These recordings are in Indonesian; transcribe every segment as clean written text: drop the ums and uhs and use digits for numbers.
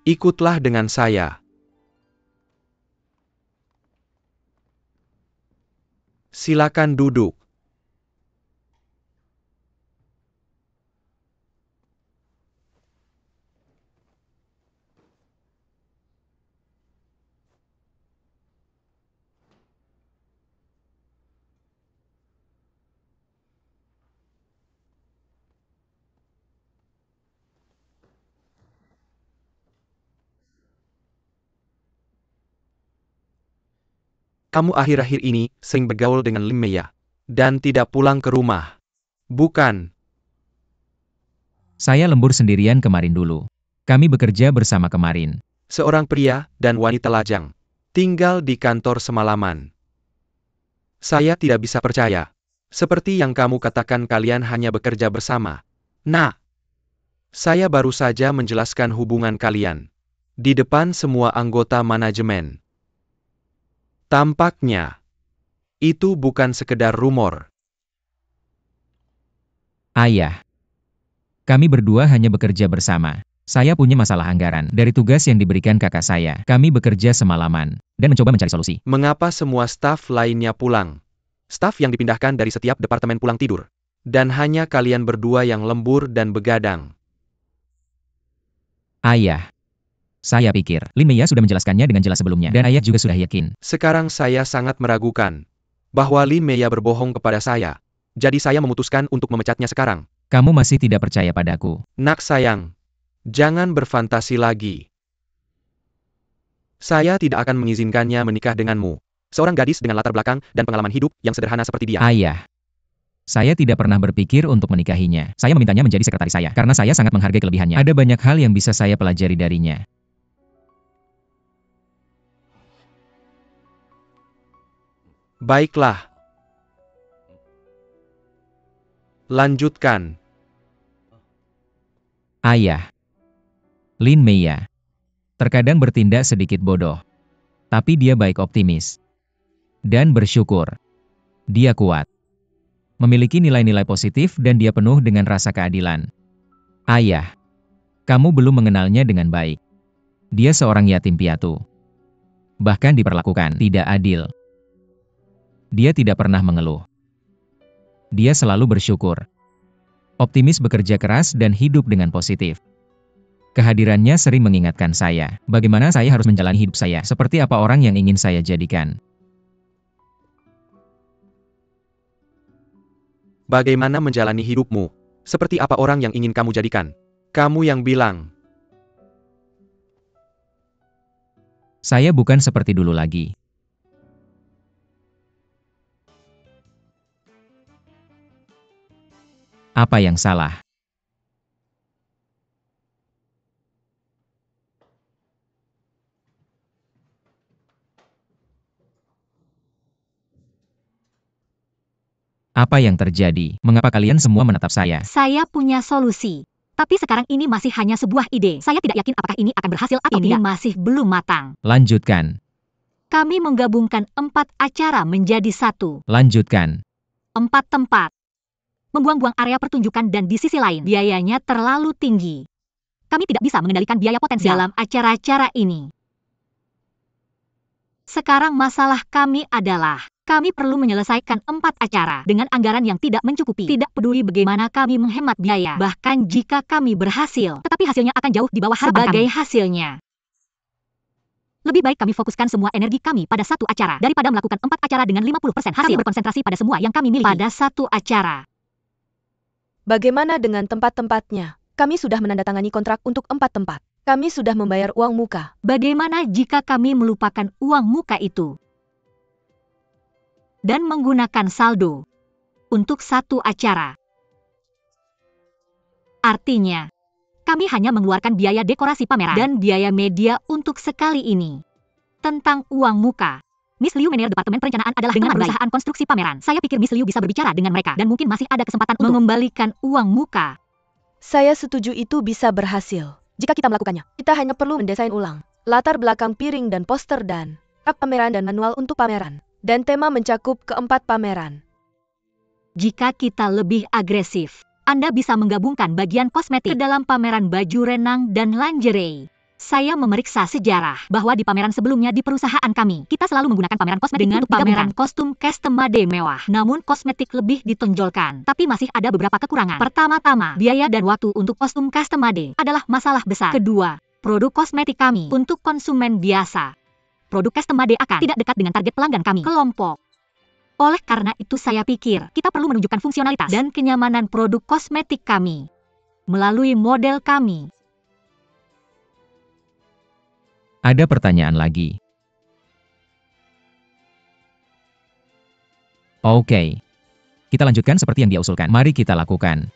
Ikutlah dengan saya. Silakan duduk. Kamu akhir-akhir ini sering bergaul dengan Lim Meya dan tidak pulang ke rumah, bukan? Saya lembur sendirian kemarin dulu. Kami bekerja bersama kemarin. Seorang pria dan wanita lajang tinggal di kantor semalaman. Saya tidak bisa percaya. Seperti yang kamu katakan, kalian hanya bekerja bersama. Nah, saya baru saja menjelaskan hubungan kalian di depan semua anggota manajemen. Tampaknya itu bukan sekedar rumor. Ayah. Kami berdua hanya bekerja bersama. Saya punya masalah anggaran dari tugas yang diberikan kakak saya. Kami bekerja semalaman dan mencoba mencari solusi. Mengapa semua staf lainnya pulang? Staf yang dipindahkan dari setiap departemen pulang tidur. Dan hanya kalian berdua yang lembur dan begadang. Ayah. Saya pikir, Lim Meya sudah menjelaskannya dengan jelas sebelumnya, dan ayah juga sudah yakin. Sekarang saya sangat meragukan bahwa Lim Meya berbohong kepada saya. Jadi saya memutuskan untuk memecatnya sekarang. Kamu masih tidak percaya padaku. Nak sayang, jangan berfantasi lagi. Saya tidak akan mengizinkannya menikah denganmu. Seorang gadis dengan latar belakang dan pengalaman hidup yang sederhana seperti dia. Ayah. Saya tidak pernah berpikir untuk menikahinya. Saya memintanya menjadi sekretaris saya, karena saya sangat menghargai kelebihannya. Ada banyak hal yang bisa saya pelajari darinya. Baiklah. Lanjutkan. Ayah. Lin Meya. Terkadang bertindak sedikit bodoh. Tapi dia baik, optimis. Dan bersyukur. Dia kuat. Memiliki nilai-nilai positif dan dia penuh dengan rasa keadilan. Ayah. Kamu belum mengenalnya dengan baik. Dia seorang yatim piatu. Bahkan diperlakukan tidak adil. Dia tidak pernah mengeluh. Dia selalu bersyukur. Optimis, bekerja keras, dan hidup dengan positif. Kehadirannya sering mengingatkan saya, bagaimana saya harus menjalani hidup saya, seperti apa orang yang ingin saya jadikan. Bagaimana menjalani hidupmu? Seperti apa orang yang ingin kamu jadikan? Kamu yang bilang. Saya bukan seperti dulu lagi. Apa yang salah? Apa yang terjadi? Mengapa kalian semua menatap saya? Saya punya solusi. Tapi sekarang ini masih hanya sebuah ide. Saya tidak yakin apakah ini akan berhasil atau tidak. Ini masih belum matang. Lanjutkan. Kami menggabungkan 4 acara menjadi 1. Lanjutkan. 4 tempat. Membuang-buang area pertunjukan dan di sisi lain, biayanya terlalu tinggi. Kami tidak bisa mengendalikan biaya potensial dalam acara-acara ini. Sekarang masalah kami adalah, kami perlu menyelesaikan 4 acara dengan anggaran yang tidak mencukupi. Tidak peduli bagaimana kami menghemat biaya, bahkan jika kami berhasil, tetapi hasilnya akan jauh di bawah harapan sebagai hasilnya. Lebih baik kami fokuskan semua energi kami pada 1 acara, daripada melakukan 4 acara dengan 50% hasil. Kami berkonsentrasi pada semua yang kami miliki pada 1 acara. Bagaimana dengan tempat-tempatnya? Kami sudah menandatangani kontrak untuk 4 tempat. Kami sudah membayar uang muka. Bagaimana jika kami melupakan uang muka itu dan menggunakan saldo untuk 1 acara? Artinya, kami hanya mengeluarkan biaya dekorasi pameran dan biaya media untuk sekali ini. Tentang uang muka, Miss Liu, manajer Departemen Perencanaan adalah dengan perusahaan konstruksi pameran. Saya pikir Miss Liu bisa berbicara dengan mereka dan mungkin masih ada kesempatan untuk mengembalikan uang muka. Saya setuju itu bisa berhasil. Jika kita melakukannya, kita hanya perlu mendesain ulang latar belakang piring dan poster dan rak pameran dan manual untuk pameran. Dan tema mencakup ke-4 pameran. Jika kita lebih agresif, Anda bisa menggabungkan bagian kosmetik ke dalam pameran baju renang dan lingerie. Saya memeriksa sejarah bahwa di pameran sebelumnya di perusahaan kami, kita selalu menggunakan pameran kosmetik dengan pameran kostum custom made mewah. Namun kosmetik lebih ditonjolkan, tapi masih ada beberapa kekurangan. Pertama-tama, biaya dan waktu untuk kostum custom made adalah masalah besar. Kedua, produk kosmetik kami untuk konsumen biasa. Produk custom made akan tidak dekat dengan target pelanggan kami, kelompok. Oleh karena itu saya pikir, kita perlu menunjukkan fungsionalitas dan kenyamanan produk kosmetik kami melalui model kami. Ada pertanyaan lagi. Oke. Kita lanjutkan seperti yang dia usulkan. Mari kita lakukan.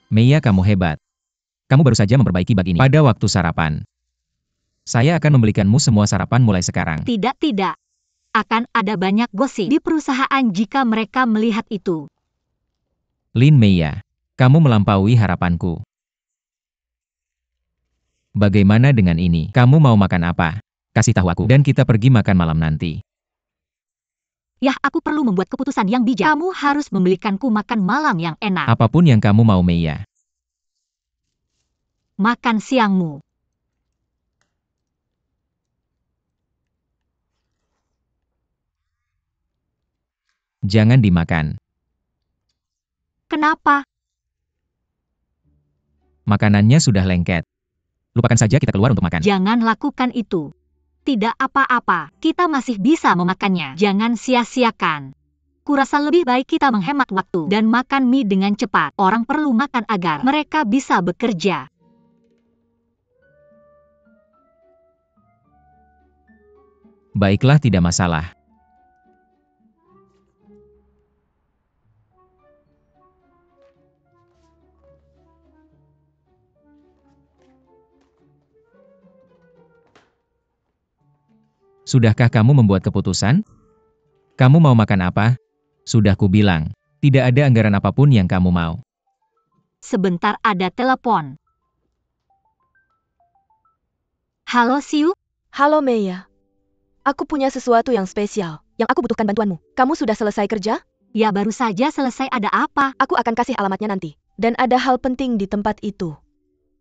Meiya, kamu hebat. Kamu baru saja memperbaiki bug ini pada waktu sarapan. Saya akan membelikanmu semua sarapan mulai sekarang. Tidak. Akan ada banyak gosip di perusahaan jika mereka melihat itu. Lin Meiya, kamu melampaui harapanku. Bagaimana dengan ini? Kamu mau makan apa? Kasih tahu aku dan kita pergi makan malam nanti. Yah, aku perlu membuat keputusan yang bijak. Kamu harus membelikanku makan malam yang enak. Apapun yang kamu mau, Meiya. Makan siangmu. Jangan dimakan. Kenapa? Makanannya sudah lengket. Lupakan saja kita keluar untuk makan. Jangan lakukan itu. Tidak apa-apa, kita masih bisa memakannya. Jangan sia-siakan. Kurasa lebih baik kita menghemat waktu dan makan mie dengan cepat. Orang perlu makan agar mereka bisa bekerja. Baiklah, tidak masalah. Sudahkah kamu membuat keputusan? Kamu mau makan apa? Sudah kubilang, tidak ada anggaran apapun yang kamu mau. Sebentar, ada telepon. Halo, Siu? Halo Meiya. Aku punya sesuatu yang spesial, yang aku butuhkan bantuanmu. Kamu sudah selesai kerja? Ya, baru saja selesai. Ada apa? Aku akan kasih alamatnya nanti. Dan ada hal penting di tempat itu.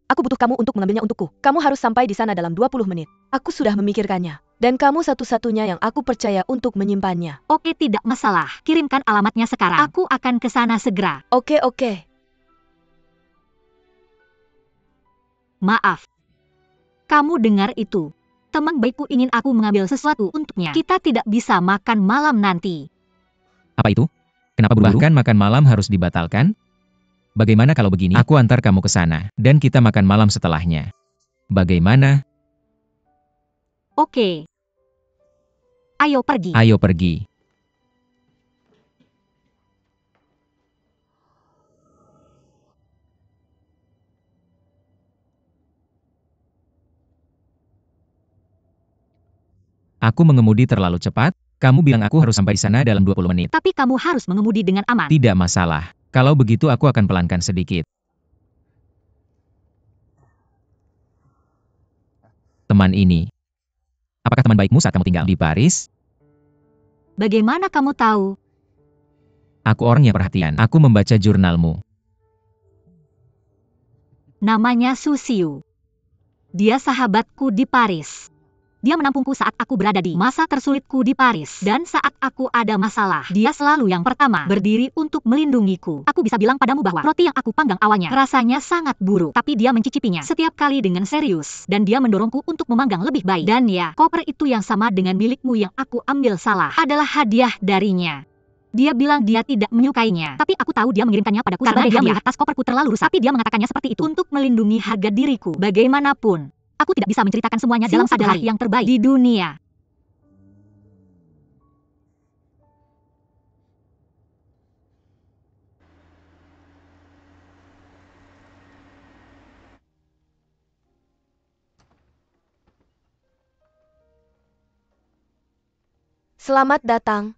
Aku butuh kamu untuk mengambilnya untukku. Kamu harus sampai di sana dalam 20 menit. Aku sudah memikirkannya. Dan kamu satu-satunya yang aku percaya untuk menyimpannya. Oke, tidak masalah. Kirimkan alamatnya sekarang. Aku akan ke sana segera. Oke. Maaf. Kamu dengar itu? Teman baikku ingin aku mengambil sesuatu untuknya. Kita tidak bisa makan malam nanti. Apa itu? Kenapa buru-buru? Bahkan makan malam harus dibatalkan? Bagaimana kalau begini? Aku antar kamu ke sana, dan kita makan malam setelahnya. Bagaimana? Oke. Ayo pergi. Ayo pergi. Aku mengemudi terlalu cepat? Kamu bilang aku harus sampai di sana dalam 20 menit. Tapi kamu harus mengemudi dengan aman. Tidak masalah. Kalau begitu aku akan pelankan sedikit. Teman ini. Apakah teman baikmu saat kamu tinggal di Paris? Bagaimana kamu tahu? Aku orang yang perhatian. Aku membaca jurnalmu. Namanya Su Xiu. Dia sahabatku di Paris. Dia menampungku saat aku berada di masa tersulitku di Paris. Dan saat aku ada masalah, dia selalu yang pertama berdiri untuk melindungiku. Aku bisa bilang padamu bahwa roti yang aku panggang awalnya rasanya sangat buruk. Tapi dia mencicipinya setiap kali dengan serius. Dan dia mendorongku untuk memanggang lebih baik. Dan ya, koper itu yang sama dengan milikmu yang aku ambil salah adalah hadiah darinya. Dia bilang dia tidak menyukainya. Tapi aku tahu dia mengirimkannya padaku karena dia melihat tas koperku terlalu rusak. Tapi dia mengatakannya seperti itu untuk melindungi harga diriku. Bagaimanapun, aku tidak bisa menceritakan semuanya dalam satu hari yang terbaik di dunia. Selamat datang.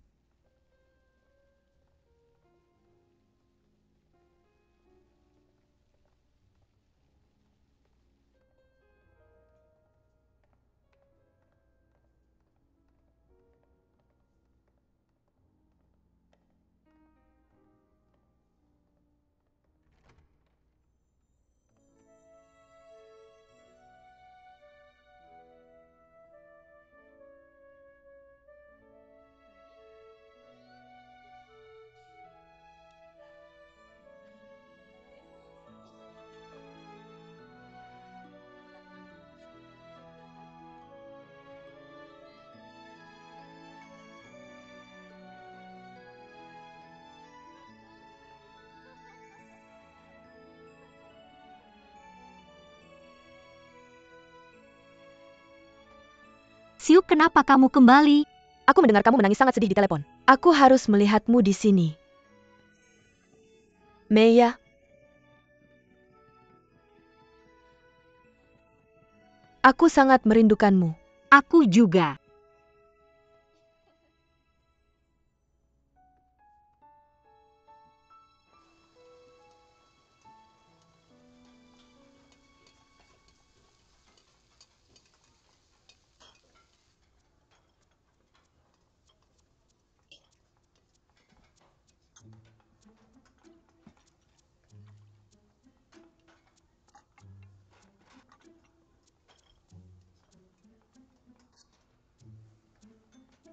Siu, kenapa kamu kembali? Aku mendengar kamu menangis sangat sedih di telepon. Aku harus melihatmu di sini. Mei. Aku sangat merindukanmu. Aku juga.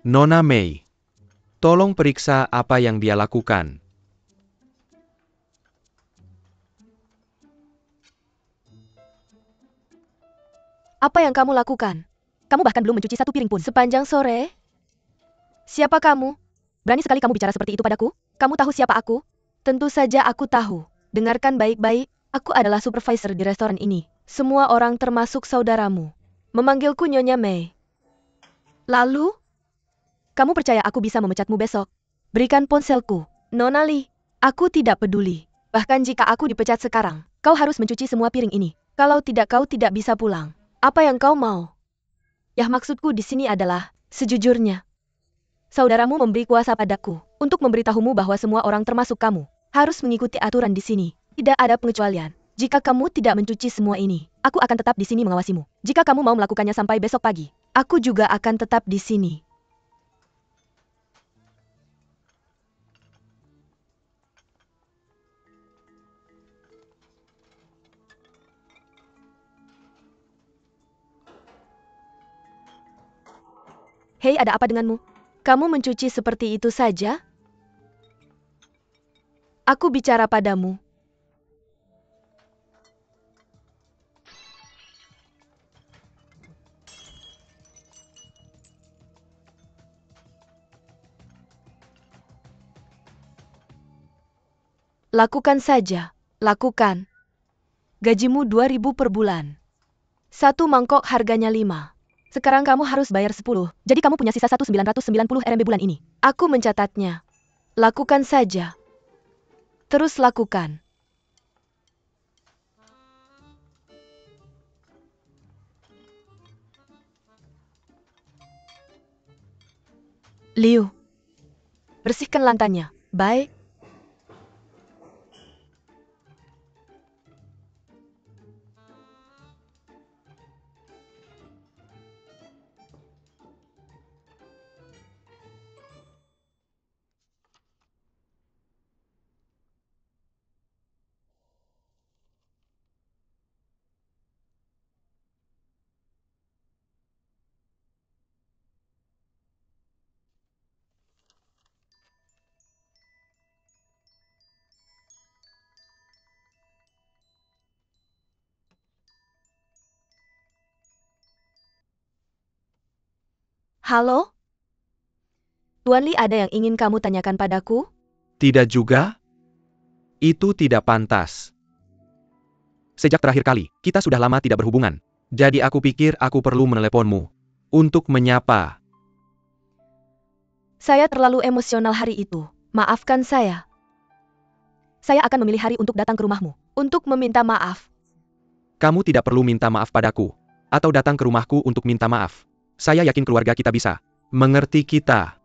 Nona Mei, tolong periksa apa yang dia lakukan. Apa yang kamu lakukan? Kamu bahkan belum mencuci satu piring pun sepanjang sore. Siapa kamu? Berani sekali kamu bicara seperti itu padaku? Kamu tahu siapa aku? Tentu saja aku tahu. Dengarkan baik-baik, aku adalah supervisor di restoran ini. Semua orang termasuk saudaramu memanggilku Nyonya Mei. Lalu? Kamu percaya aku bisa memecatmu besok? Berikan ponselku. Nona Li, aku tidak peduli. Bahkan jika aku dipecat sekarang, kau harus mencuci semua piring ini. Kalau tidak kau tidak bisa pulang. Apa yang kau mau? Ya maksudku di sini adalah, sejujurnya, saudaramu memberi kuasa padaku untuk memberitahumu bahwa semua orang termasuk kamu harus mengikuti aturan di sini. Tidak ada pengecualian. Jika kamu tidak mencuci semua ini, aku akan tetap di sini mengawasimu. Jika kamu mau melakukannya sampai besok pagi, aku juga akan tetap di sini. Hei, ada apa denganmu? Kamu mencuci seperti itu saja? Aku bicara padamu. Lakukan saja. Lakukan. Gajimu 2.000 per bulan. Satu mangkok harganya 5. Sekarang kamu harus bayar 10, jadi kamu punya sisa 1.990 RMB bulan ini. Aku mencatatnya. Lakukan saja. Terus lakukan. Liu, bersihkan lantainya. Baik. Halo? Tuan Li, ada yang ingin kamu tanyakan padaku? Tidak juga? Itu tidak pantas. Sejak terakhir kali, kita sudah lama tidak berhubungan. Jadi aku pikir aku perlu meneleponmu. Untuk menyapa. Saya terlalu emosional hari itu. Maafkan saya. Saya akan memilih hari untuk datang ke rumahmu. Untuk meminta maaf. Kamu tidak perlu minta maaf padaku. Atau datang ke rumahku untuk minta maaf. Saya yakin keluarga kita bisa mengerti kita.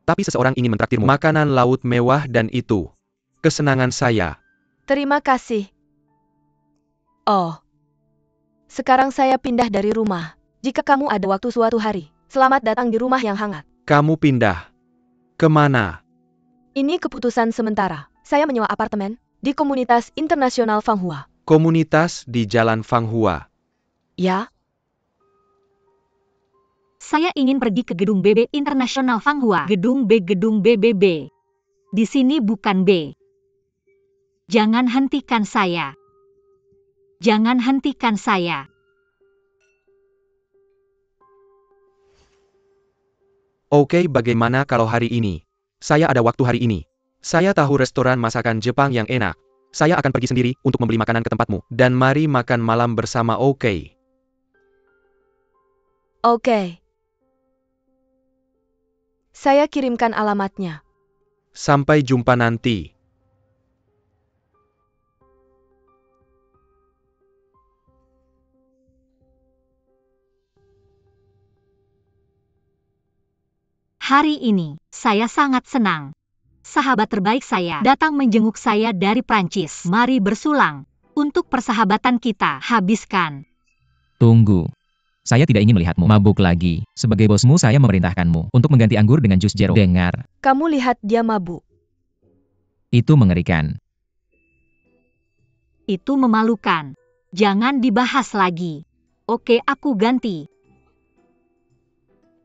Tapi seseorang ingin mentraktirmu makanan laut mewah dan itu kesenangan saya. Terima kasih. Oh. Sekarang saya pindah dari rumah. Jika kamu ada waktu suatu hari, selamat datang di rumah yang hangat. Kamu pindah kemana? Ini keputusan sementara. Saya menyewa apartemen di komunitas internasional Fanghua. Komunitas di Jalan Fanghua. Ya? Saya ingin pergi ke gedung BB Internasional Fanghua. Gedung BBB. Di sini bukan B. Jangan hentikan saya. Jangan hentikan saya. Oke, bagaimana kalau hari ini? Saya ada waktu hari ini. Saya tahu restoran masakan Jepang yang enak. Saya akan pergi sendiri untuk membeli makanan ke tempatmu. Dan mari makan malam bersama, oke? Oke. Saya kirimkan alamatnya. Sampai jumpa nanti. Hari ini, saya sangat senang. Sahabat terbaik saya datang menjenguk saya dari Prancis. Mari bersulang. Untuk persahabatan kita, habiskan. Tunggu. Saya tidak ingin melihatmu mabuk lagi. Sebagai bosmu, saya memerintahkanmu untuk mengganti anggur dengan jus jeruk. Dengar, Kamu lihat dia mabuk. itu mengerikan. Itu memalukan. Jangan dibahas lagi. Oke, aku ganti.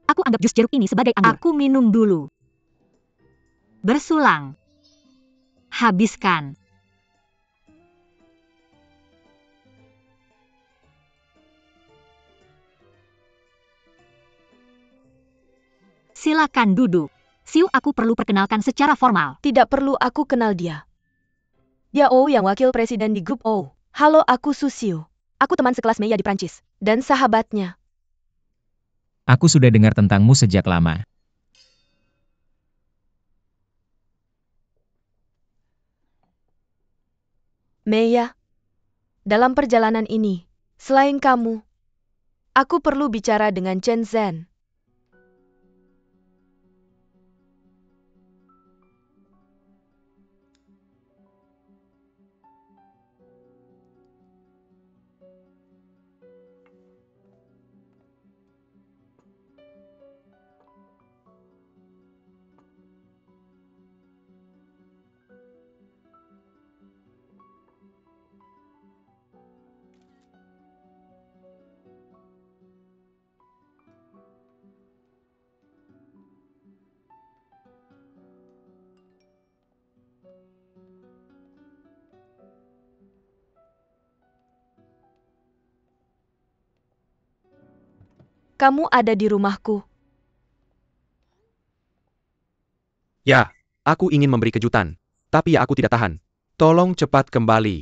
Aku anggap jus jeruk ini sebagai anggur. Aku minum dulu. Bersulang. Habiskan. Silakan duduk. Siu, aku perlu perkenalkan secara formal. Tidak perlu aku kenal dia. Dia O yang wakil presiden di grup O. Halo, aku Susiu. Aku teman sekelas Meiya di Prancis. Dan sahabatnya. Aku sudah dengar tentangmu sejak lama. Meiya. Dalam perjalanan ini, selain kamu, aku perlu bicara dengan Chen Zhen. Kamu ada di rumahku. Ya, aku ingin memberi kejutan. Tapi aku tidak tahan. Tolong cepat kembali.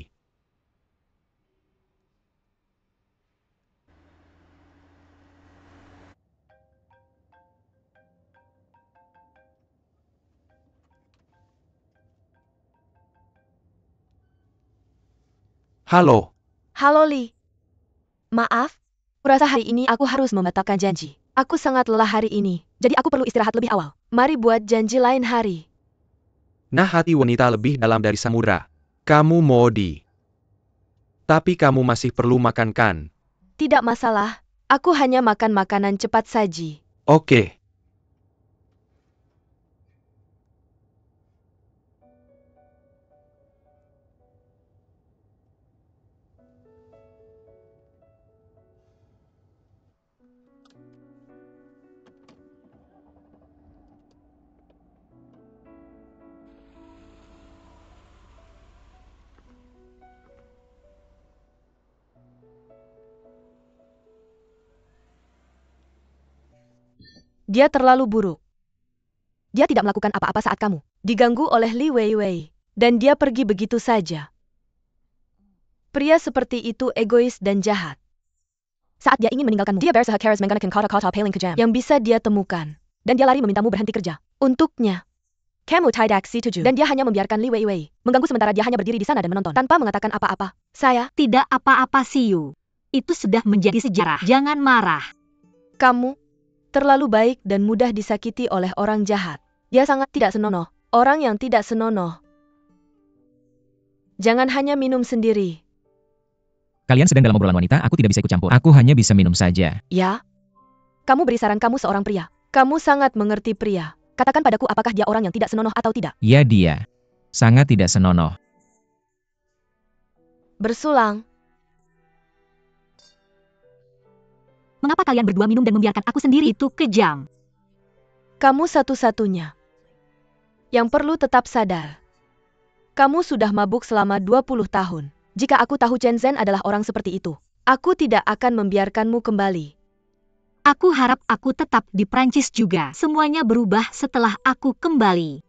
Halo. Halo Li. Maaf, kurasa hari ini aku harus membatalkan janji. Aku sangat lelah hari ini, jadi aku perlu istirahat lebih awal. Mari buat janji lain hari. Nah, hati wanita lebih dalam dari samudra. Kamu Modi. Tapi kamu masih perlu makan kan? Tidak masalah, aku hanya makan makanan cepat saji. Oke. Dia terlalu buruk. Dia tidak melakukan apa-apa saat kamu diganggu oleh Li Weiwei, dan dia pergi begitu saja. Pria seperti itu egois dan jahat. Saat dia ingin meninggalkanmu, dia berusaha keras menggunakan kata-kata paling kejam yang bisa dia temukan. Dan dia lari memintamu berhenti kerja. Untuknya, kamu tidak setuju. Dan dia hanya membiarkan Li Weiwei mengganggu sementara dia hanya berdiri di sana dan menonton tanpa mengatakan apa-apa. Saya, Tidak apa-apa, Siu. Itu sudah menjadi sejarah. Jangan marah. kamu, terlalu baik dan mudah disakiti oleh orang jahat. Dia sangat tidak senonoh. Orang yang tidak senonoh. Jangan hanya minum sendiri. Kalian sedang dalam obrolan wanita, aku tidak bisa ikut campur. Aku hanya bisa minum saja. Ya? Kamu beri saran kamu seorang pria. Kamu sangat mengerti pria. Katakan padaku apakah dia orang yang tidak senonoh atau tidak. Ya dia. Sangat tidak senonoh. Bersulang. Mengapa kalian berdua minum dan membiarkan aku sendiri? Itu kejam. Kamu satu-satunya yang perlu tetap sadar. Kamu sudah mabuk selama 20 tahun. Jika aku tahu Chen Zhen adalah orang seperti itu, aku tidak akan membiarkanmu kembali. Aku harap aku tetap di Prancis juga. Semuanya berubah setelah aku kembali.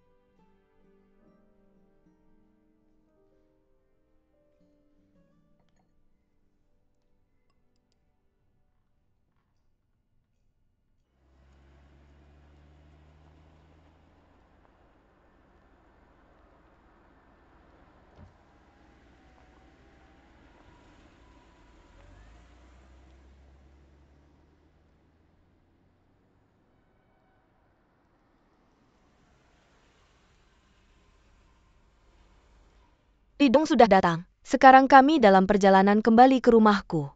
Lidong sudah datang. Sekarang kami dalam perjalanan kembali ke rumahku.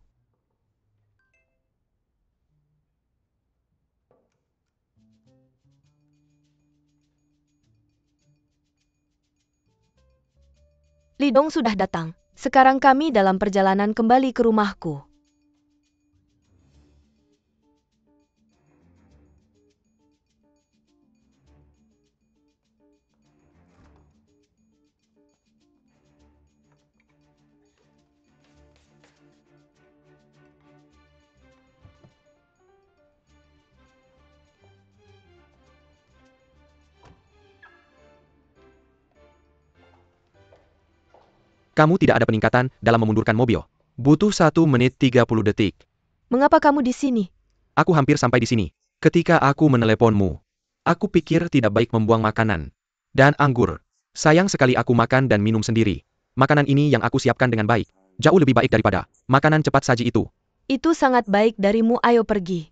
Lidong sudah datang. Sekarang kami dalam perjalanan kembali ke rumahku. Kamu tidak ada peningkatan dalam memundurkan mobil. Butuh 1 menit 30 detik. Mengapa kamu di sini? Aku hampir sampai di sini. Ketika aku meneleponmu, aku pikir tidak baik membuang makanan. Dan anggur. Sayang sekali aku makan dan minum sendiri. Makanan ini yang aku siapkan dengan baik. Jauh lebih baik daripada makanan cepat saji itu. Itu sangat baik darimu, ayo pergi.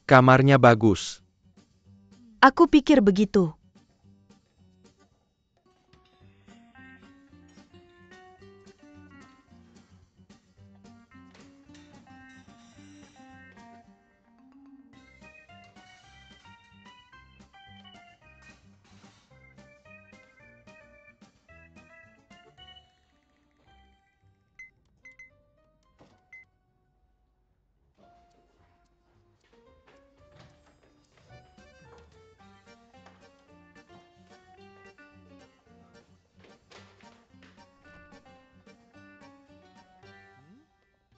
Kamarnya bagus. Aku pikir begitu.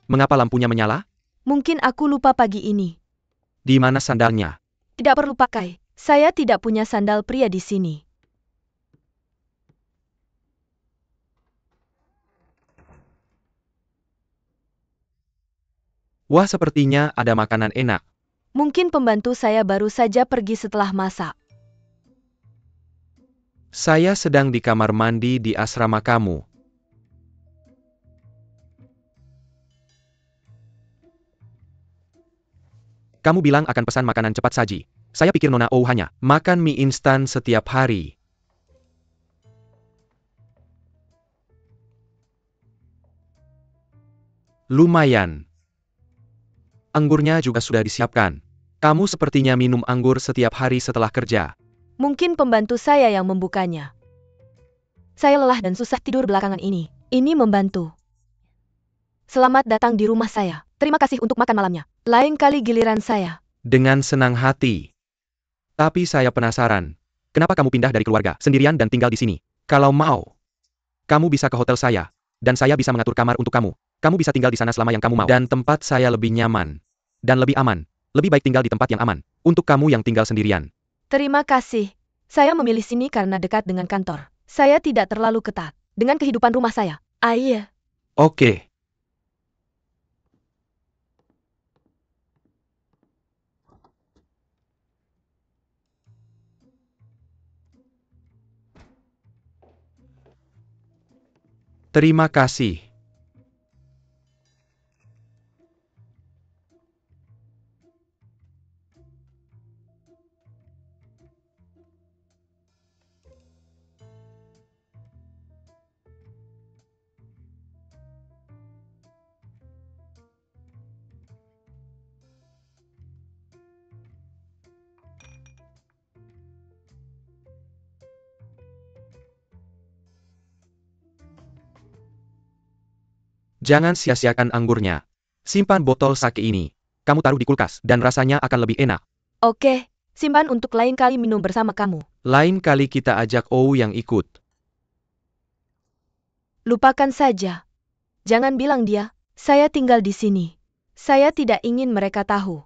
Mengapa lampunya menyala? Mungkin aku lupa pagi ini. Di mana sandalnya? Tidak perlu pakai. Saya tidak punya sandal pria di sini. Wah, sepertinya ada makanan enak. Mungkin pembantu saya baru saja pergi setelah masak. Saya sedang di kamar mandi di asrama kamu. Kamu bilang akan pesan makanan cepat saji. Saya pikir Nona Oh hanya makan mie instan setiap hari. Lumayan. Anggurnya juga sudah disiapkan. Kamu sepertinya minum anggur setiap hari setelah kerja. Mungkin pembantu saya yang membukanya. Saya lelah dan susah tidur belakangan ini. Ini membantu. Selamat datang di rumah saya. Terima kasih untuk makan malamnya. Lain kali giliran saya. Dengan senang hati. Tapi saya penasaran. Kenapa kamu pindah dari keluarga sendirian dan tinggal di sini? Kalau mau, kamu bisa ke hotel saya. Dan saya bisa mengatur kamar untuk kamu. Kamu bisa tinggal di sana selama yang kamu mau. Dan tempat saya lebih nyaman. Dan lebih aman. Lebih baik tinggal di tempat yang aman. Untuk kamu yang tinggal sendirian. Terima kasih. Saya memilih sini karena dekat dengan kantor. Saya tidak terlalu ketat dengan kehidupan rumah saya. Iya. Oke. Terima kasih. Jangan sia-siakan anggurnya. Simpan botol sake ini. Kamu taruh di kulkas dan rasanya akan lebih enak. Oke, simpan untuk lain kali minum bersama kamu. Lain kali kita ajak Oh yang ikut. Lupakan saja. Jangan bilang dia, saya tinggal di sini. Saya tidak ingin mereka tahu.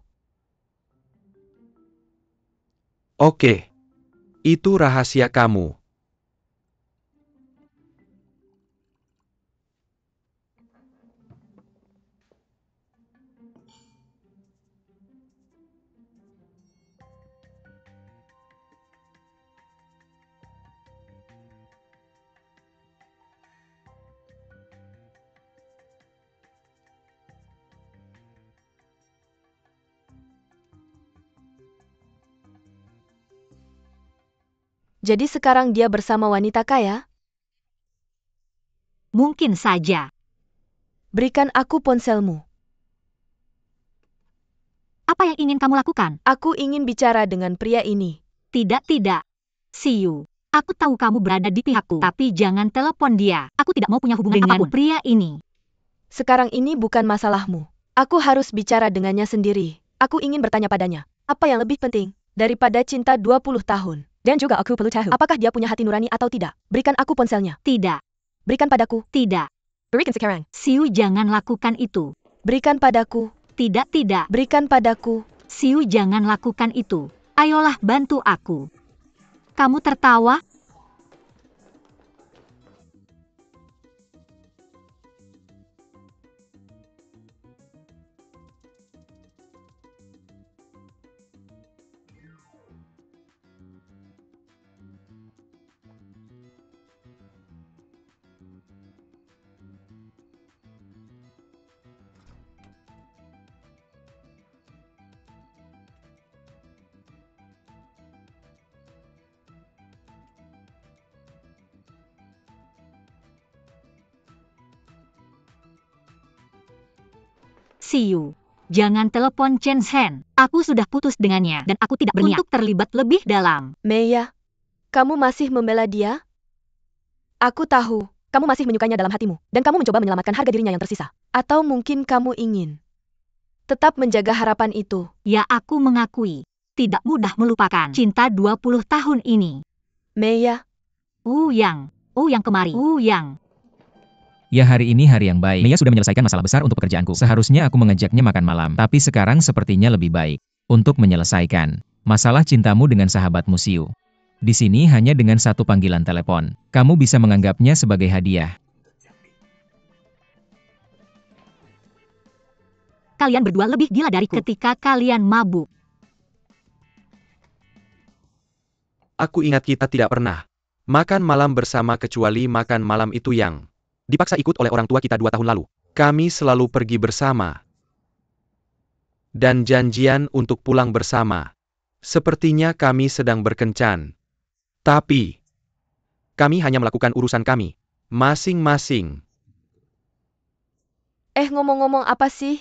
Oke. Itu rahasia kamu. Jadi sekarang dia bersama wanita kaya? Mungkin saja. Berikan aku ponselmu. Apa yang ingin kamu lakukan? Aku ingin bicara dengan pria ini. Tidak. Siu. Aku tahu kamu berada di pihakku, tapi jangan telepon dia. Aku tidak mau punya hubungan dengan pria ini. Sekarang ini bukan masalahmu. Aku harus bicara dengannya sendiri. Aku ingin bertanya padanya. Apa yang lebih penting daripada cinta 20 tahun? Dan juga aku perlu tahu, apakah dia punya hati nurani atau tidak? Berikan aku ponselnya. Tidak. Berikan padaku. Tidak. Berikan sekarang. Siu, jangan lakukan itu. Berikan padaku. Tidak. Berikan padaku. Siu, jangan lakukan itu. Ayolah, bantu aku. Kamu tertawa? Siu, jangan telepon Chen Shen. Aku sudah putus dengannya dan aku tidak berniat untuk terlibat lebih dalam. Meiya, kamu masih membela dia? Aku tahu, kamu masih menyukainya dalam hatimu, dan kamu mencoba menyelamatkan harga dirinya yang tersisa. Atau mungkin kamu ingin tetap menjaga harapan itu. Ya, aku mengakui. Tidak mudah melupakan cinta 20 tahun ini. Meiya, Yang kemari. Yang. Ya, hari ini hari yang baik. Meiya sudah menyelesaikan masalah besar untuk pekerjaanku. Seharusnya aku mengajaknya makan malam. Tapi sekarang sepertinya lebih baik untuk menyelesaikan masalah cintamu dengan sahabatmu Siu. Di sini hanya dengan satu panggilan telepon. Kamu bisa menganggapnya sebagai hadiah. Kalian berdua lebih gila dariku ketika kalian mabuk. Aku ingat kita tidak pernah makan malam bersama kecuali makan malam itu yang dipaksa ikut oleh orang tua kita 2 tahun lalu. Kami selalu pergi bersama. Dan janjian untuk pulang bersama. Sepertinya kami sedang berkencan. Tapi, kami hanya melakukan urusan kami, masing-masing. Ngomong-ngomong apa sih?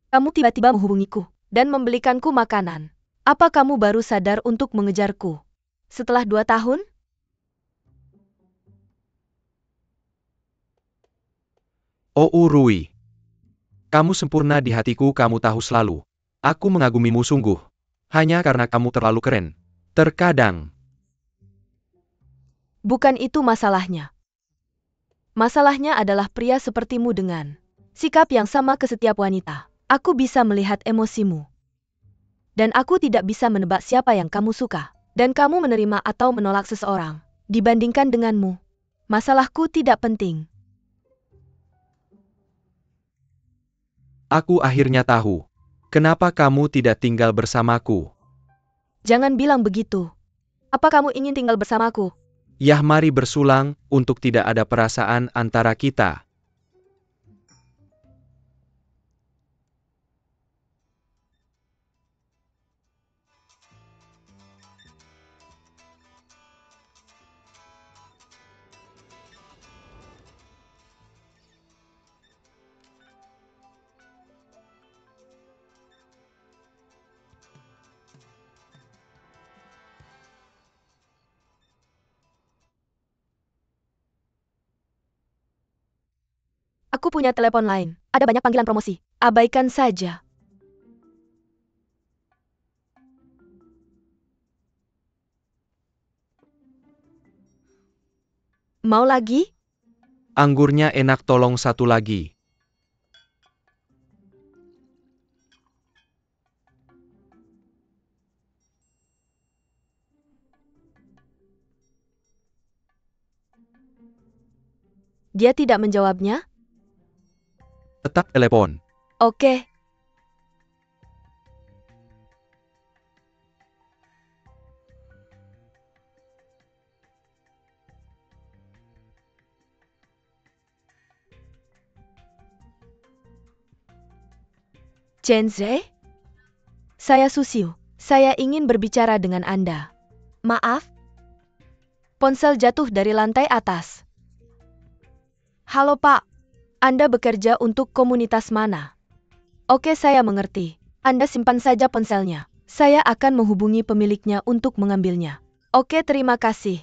Kamu tiba-tiba menghubungiku dan membelikanku makanan. Apa kamu baru sadar untuk mengejarku setelah 2 tahun? Oh Urui, kamu sempurna di hatiku, kamu tahu selalu. Aku mengagumimu sungguh. Hanya karena kamu terlalu keren. Terkadang. Bukan itu masalahnya. Masalahnya adalah pria sepertimu dengan sikap yang sama ke setiap wanita. Aku bisa melihat emosimu. Dan aku tidak bisa menebak siapa yang kamu suka. Dan kamu menerima atau menolak seseorang. Dibandingkan denganmu. Masalahku tidak penting. Aku akhirnya tahu. Kenapa kamu tidak tinggal bersamaku? Jangan bilang begitu. Apa kamu ingin tinggal bersamaku? Yah, mari bersulang, untuk tidak ada perasaan antara kita. Aku punya telepon lain. Ada banyak panggilan promosi. Abaikan saja. Mau lagi? Anggurnya enak, tolong satu lagi. Dia tidak menjawabnya? Tetap telepon. Oke. Chenze? Saya Susiu. Saya ingin berbicara dengan Anda. Maaf? Ponsel jatuh dari lantai atas. Halo Pak, Anda bekerja untuk komunitas mana? Oke, saya mengerti. Anda simpan saja ponselnya. Saya akan menghubungi pemiliknya untuk mengambilnya. Oke, terima kasih.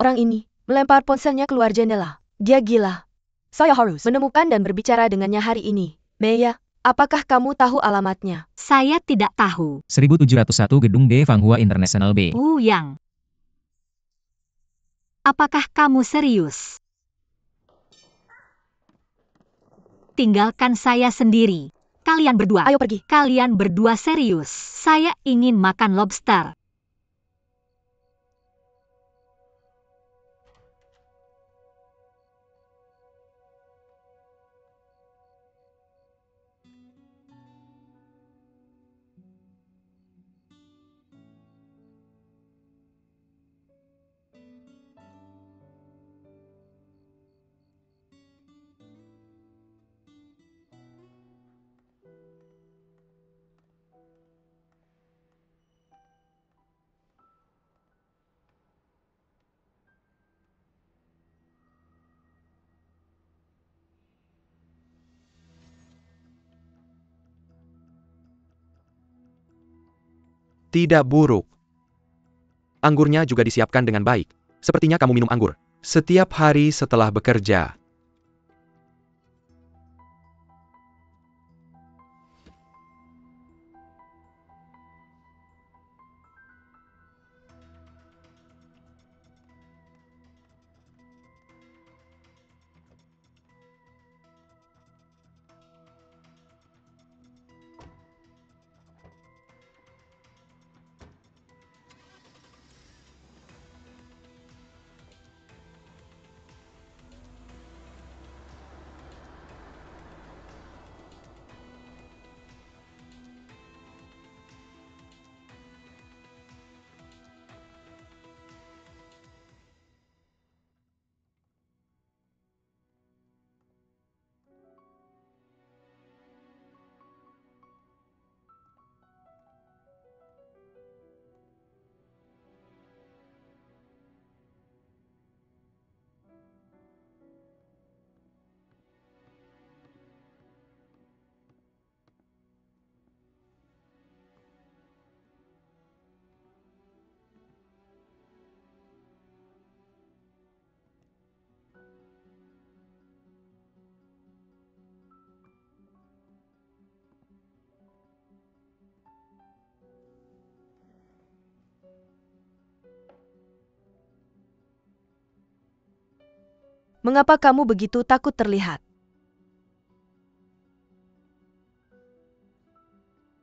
Orang ini melempar ponselnya keluar jendela. Dia gila. Saya harus menemukan dan berbicara dengannya hari ini. Maya, apakah kamu tahu alamatnya? Saya tidak tahu. 1701 Gedung D Fanghua International B. Wu Yang. Apakah kamu serius? Tinggalkan saya sendiri. Kalian berdua. Ayo pergi. Kalian berdua serius. Saya ingin makan lobster. Tidak buruk. Anggurnya juga disiapkan dengan baik. Sepertinya kamu minum anggur setiap hari setelah bekerja. Mengapa kamu begitu takut terlihat?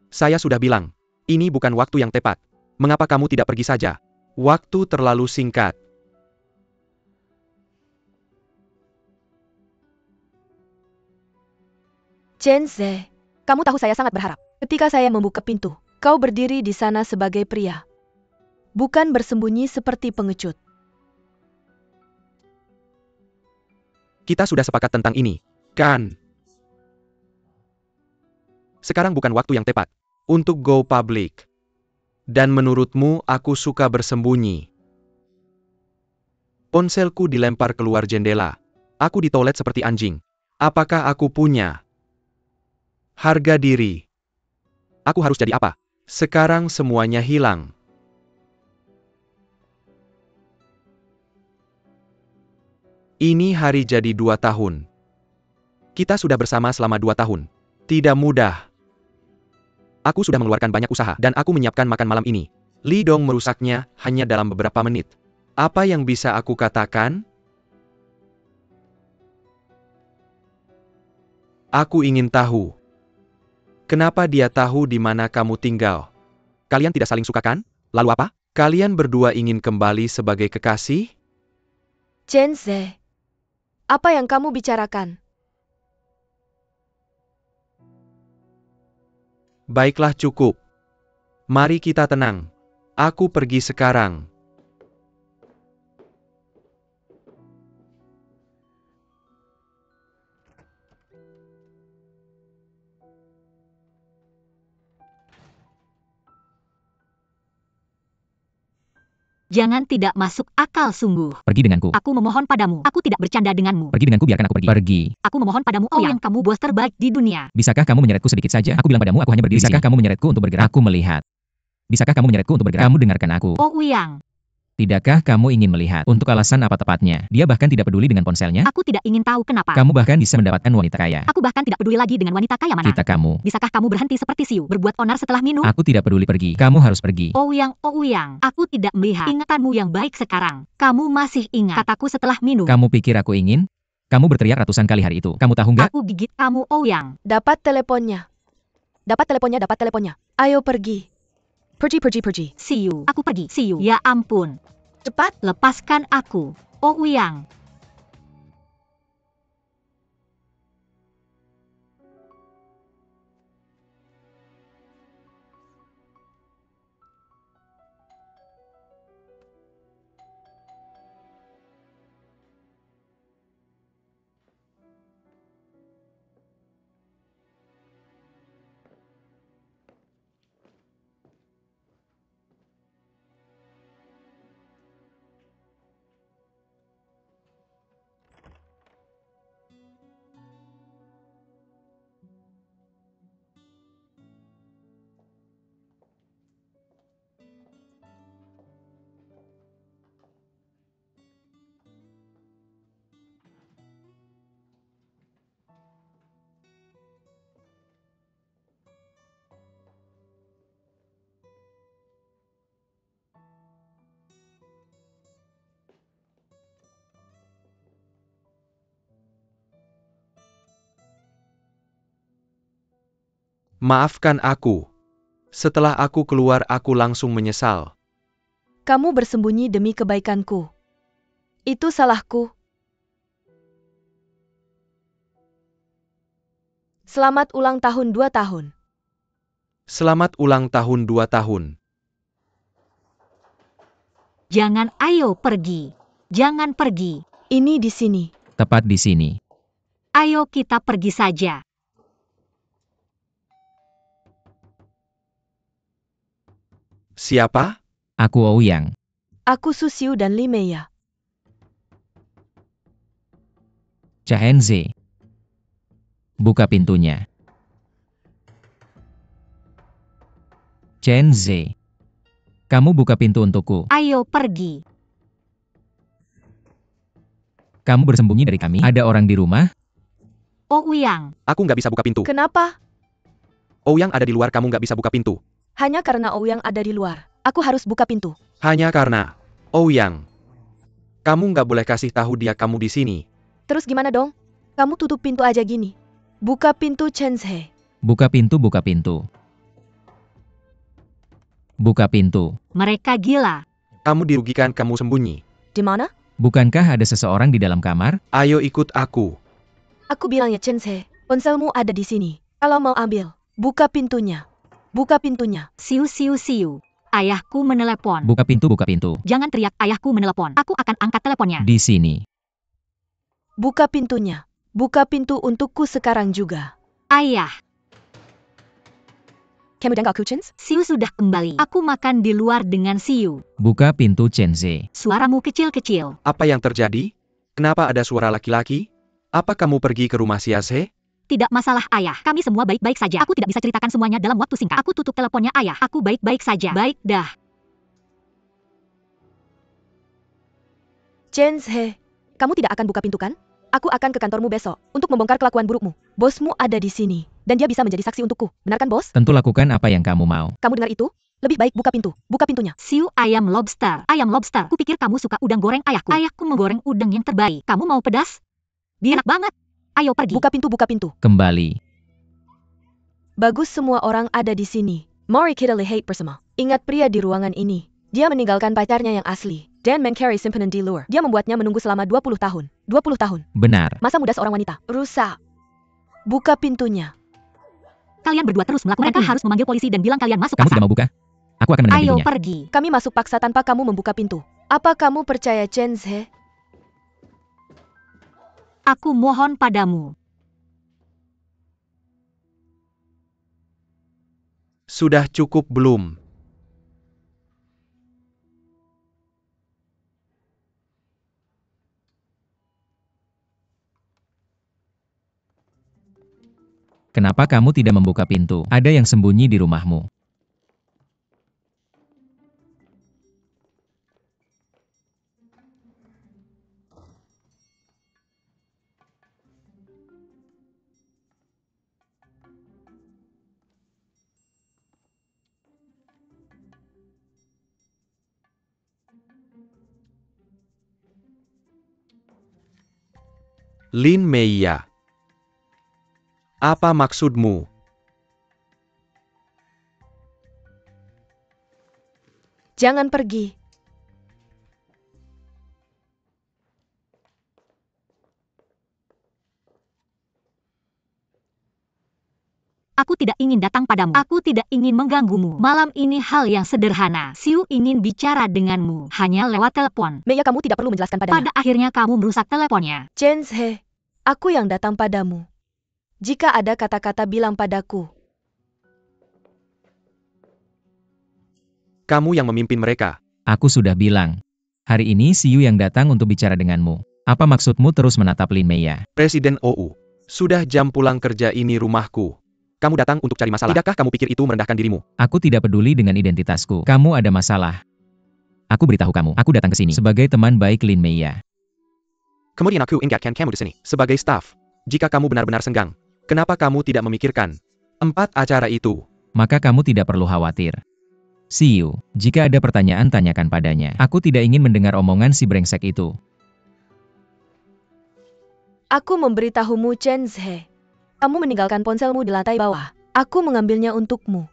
Saya sudah bilang, ini bukan waktu yang tepat. Mengapa kamu tidak pergi saja? Waktu terlalu singkat. Chen Ze, kamu tahu saya sangat berharap. Ketika saya membuka pintu, kau berdiri di sana sebagai pria. Bukan bersembunyi seperti pengecut. Kita sudah sepakat tentang ini, kan? Sekarang bukan waktu yang tepat untuk go public. Dan menurutmu aku suka bersembunyi. Ponselku dilempar keluar jendela. Aku di toilet seperti anjing. Apakah aku punya harga diri? Aku harus jadi apa? Sekarang semuanya hilang. Ini hari jadi 2 tahun. Kita sudah bersama selama 2 tahun. Tidak mudah. Aku sudah mengeluarkan banyak usaha dan aku menyiapkan makan malam ini. Li Dong merusaknya hanya dalam beberapa menit. Apa yang bisa aku katakan? Aku ingin tahu. Kenapa dia tahu di mana kamu tinggal? Kalian tidak saling suka kan? Lalu apa? Kalian berdua ingin kembali sebagai kekasih? Chen Ze, apa yang kamu bicarakan? Baiklah cukup. Mari kita tenang. Aku pergi sekarang. Jangan, tidak masuk akal sungguh. Pergi denganku. Aku memohon padamu. Aku tidak bercanda denganmu. Pergi denganku, biarkan aku pergi. Pergi. Aku memohon padamu, Ouyang, kamu bos terbaik di dunia. Bisakah kamu menyeretku sedikit saja? Aku bilang padamu, aku hanya berdiri di sini. Bisakah kamu menyeretku untuk bergerak? Aku melihat. Bisakah kamu menyeretku untuk bergerak? Kamu dengarkan aku. Ouyang, Tidakkah kamu ingin melihat? Untuk alasan apa tepatnya? Dia bahkan tidak peduli dengan ponselnya. aku tidak ingin tahu kenapa. Kamu bahkan bisa mendapatkan wanita kaya. Aku bahkan tidak peduli lagi dengan wanita kaya mana. Kita kamu. Bisakah kamu berhenti seperti Siu, berbuat onar setelah minum? Aku tidak peduli, pergi. Kamu harus pergi. Ouyang, Ouyang, aku tidak melihat ingatanmu yang baik sekarang. Kamu masih ingat kataku setelah minum? Kamu pikir aku ingin? Kamu berteriak ratusan kali hari itu. Kamu tahu nggak? Aku gigit kamu, Ouyang. Dapat teleponnya. Dapat teleponnya, dapat teleponnya. Ayo pergi. Pergi, pergi, pergi. Siu, aku pergi. Siu, ya ampun. Cepat. Lepaskan aku, Ouyang. Maafkan aku. Setelah aku keluar aku langsung menyesal. Kamu bersembunyi demi kebaikanku. Itu salahku. Selamat ulang tahun 2 tahun. Selamat ulang tahun 2 tahun. Jangan, ayo pergi. Jangan pergi. Ini di sini. Tepat di sini. Ayo kita pergi saja. Siapa? Aku Ouyang. Aku Susiu dan Limeya. Chenze. Buka pintunya. Chenze. Kamu buka pintu untukku. Ayo pergi. Kamu bersembunyi dari kami. Ada orang di rumah? Ouyang, Aku nggak bisa buka pintu. Kenapa? Ouyang ada di luar, kamu nggak bisa buka pintu. Hanya karena Ouyang ada di luar. Aku harus buka pintu. Hanya karena Ouyang. Kamu nggak boleh kasih tahu dia kamu di sini. Terus gimana dong? Kamu tutup pintu aja gini. Buka pintu, Chenze. Buka pintu, buka pintu. Buka pintu. mereka gila. Kamu dirugikan, kamu sembunyi. Di mana? Bukankah ada seseorang di dalam kamar? Ayo ikut aku. Aku bilang ya, Chenze. Ponselmu ada di sini. Kalau mau ambil, buka pintunya. Buka pintunya. Siu, siu, siu. Ayahku menelepon. Buka pintu, buka pintu. Jangan teriak, ayahku menelepon. Aku akan angkat teleponnya. Di sini. Buka pintunya. Buka pintu untukku sekarang juga. Ayah, Kamu dengar kucins? Siu sudah kembali. Aku makan di luar dengan Siu. Buka pintu, Chenze. Suaramu kecil-kecil. Apa yang terjadi? Kenapa ada suara laki-laki? Apa kamu pergi ke rumah Siase? Tidak masalah ayah, kami semua baik-baik saja. Aku tidak bisa ceritakan semuanya dalam waktu singkat. Aku tutup teleponnya ayah. Aku baik-baik saja. Baik dah. Chenze, kamu tidak akan buka pintu kan? Aku akan ke kantormu besok untuk membongkar kelakuan burukmu. Bosmu ada di sini dan dia bisa menjadi saksi untukku. Benar kan, bos? Tentu lakukan apa yang kamu mau. Kamu dengar itu? Lebih baik buka pintu. Buka pintunya. Siu ayam lobster. Ayam lobster. Kupikir kamu suka udang goreng ayahku. Ayahku menggoreng udang yang terbaik. Kamu mau pedas? Enak banget. Ayo pergi. Buka pintu, buka pintu. Kembali. Bagus, semua orang ada di sini. Mari kita lihat bersama. Ingat pria di ruangan ini. Dia meninggalkan pacarnya yang asli. Dan mencari simpanan di luar. Dia membuatnya menunggu selama 20 tahun. 20 tahun. Benar. Masa muda seorang wanita. Rusak. Buka pintunya. Kalian berdua terus melakukan ini. Harus memanggil polisi dan bilang kalian masuk Kamu pasar. tidak mau buka? Aku akan menekan Ayo pintunya. pergi. Kami masuk paksa tanpa kamu membuka pintu. Apa kamu percaya, Chenze? Aku mohon padamu. Sudah cukup belum? Kenapa kamu tidak membuka pintu? Ada yang sembunyi di rumahmu. Lin Meiya. Apa maksudmu? Jangan pergi. Aku tidak ingin datang padamu. Aku tidak ingin mengganggumu. Malam ini hal yang sederhana. Xiu ingin bicara denganmu. Hanya lewat telepon. Meiya, kamu tidak perlu menjelaskan padanya. Pada akhirnya kamu merusak teleponnya. Chen Zhe, aku yang datang padamu. Jika ada kata-kata, bilang padaku. Kamu yang memimpin mereka. Aku sudah bilang. Hari ini Xiu yang datang untuk bicara denganmu. Apa maksudmu terus menatap Lin Meiya? Presiden OU. Sudah jam pulang kerja, ini rumahku. Kamu datang untuk cari masalah. Tidakkah kamu pikir itu merendahkan dirimu? Aku tidak peduli dengan identitasku. Kamu ada masalah. Aku beritahu kamu, aku datang ke sini sebagai teman baik Lin Meiya. Kemudian aku ingatkan kamu di sini, sebagai staf. Jika kamu benar-benar senggang, kenapa kamu tidak memikirkan 4 acara itu? Maka kamu tidak perlu khawatir. Xiu, jika ada pertanyaan tanyakan padanya. Aku tidak ingin mendengar omongan si brengsek itu. Aku memberitahumu, Chen Zhe. Kamu meninggalkan ponselmu di lantai bawah. Aku mengambilnya untukmu.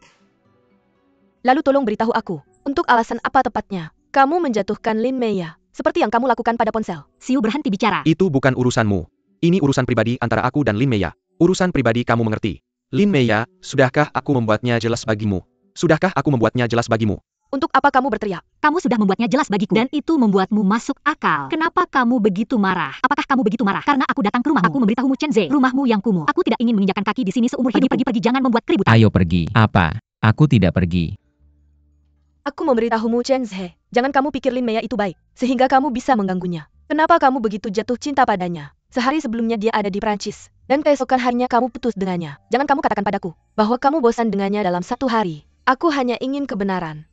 Lalu tolong beritahu aku, untuk alasan apa tepatnya kamu menjatuhkan Lin Meiya, seperti yang kamu lakukan pada ponsel. Xiu berhenti bicara. Itu bukan urusanmu. Ini urusan pribadi antara aku dan Lin Meiya. Urusan pribadi kamu mengerti. Lin Meiya, sudahkah aku membuatnya jelas bagimu? Sudahkah aku membuatnya jelas bagimu? Untuk apa kamu berteriak? Kamu sudah membuatnya jelas bagiku. Dan itu membuatmu masuk akal. Kenapa kamu begitu marah? Apakah kamu begitu marah? Karena aku datang ke rumahmu. Aku memberitahumu, Chen Zhe. Rumahmu yang kumuh. Aku tidak ingin menginjakan kaki di sini seumur hidup. Pergi, jangan membuat keributan. Ayo pergi. Apa? Aku tidak pergi. Aku memberitahumu, Chen Zhe. Jangan kamu pikir Lin Meiya itu baik, sehingga kamu bisa mengganggunya. Kenapa kamu begitu jatuh cinta padanya? Sehari sebelumnya dia ada di Prancis, dan keesokan harinya kamu putus dengannya. Jangan kamu katakan padaku, bahwa kamu bosan dengannya dalam 1 hari. Aku hanya ingin kebenaran.